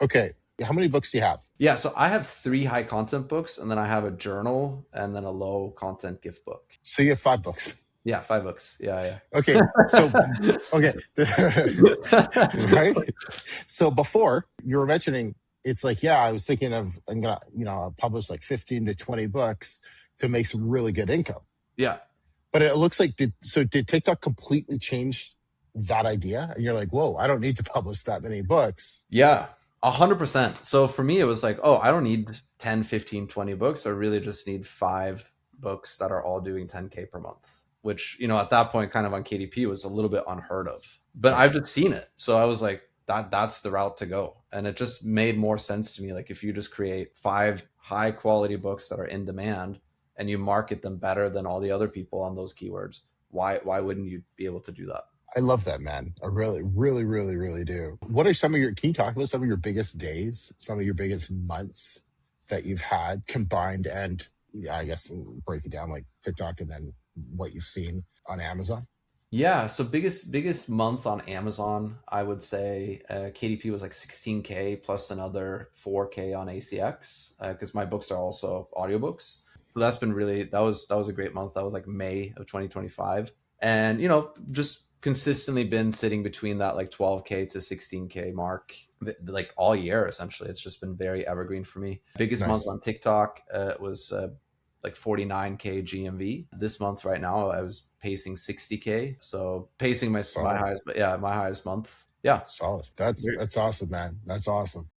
Okay. How many books do you have? Yeah, so I have three high content books, and then I have a journal, and then a low content gift book. So you have 5 books. Yeah, 5 books. Yeah, Okay. So, yeah. okay. Right. So before you were mentioning, it's like, yeah, I was thinking of, I'm going to, publish like 15 to 20 books to make some really good income. Yeah. But it looks like, did TikTok completely change that idea? And you're like, whoa, I don't need to publish that many books. Yeah, 100%. So for me, it was like, oh, I don't need 10, 15, 20 books. I really just need 5 books that are all doing 10K per month, which, at that point, kind of on KDP was a little bit unheard of. But Yeah. I've just seen it. So I was like, that's the route to go. And it just made more sense to me. Like if you just create 5 high quality books that are in demand and you market them better than all the other people on those keywords, why wouldn't you be able to do that? I love that, man. I really, really, really, really do. What are can you talk about some of your biggest days, some of your biggest months that you've had combined and, yeah, I guess break it down like TikTok and then what you've seen on Amazon? Yeah, so biggest month on Amazon, I would say KDP was like 16K plus another 4K on ACX because my books are also audiobooks. So that's been really that was a great month. That was like May of 2025. And just consistently been sitting between that like 12K to 16K mark like all year essentially. It's just been very evergreen for me. Biggest month Nice. on TikTok was like 49K GMV. This month right now I was pacing 60K. So pacing my Solid. highest, but yeah, my highest month. Yeah. Solid. That's awesome, man. That's awesome.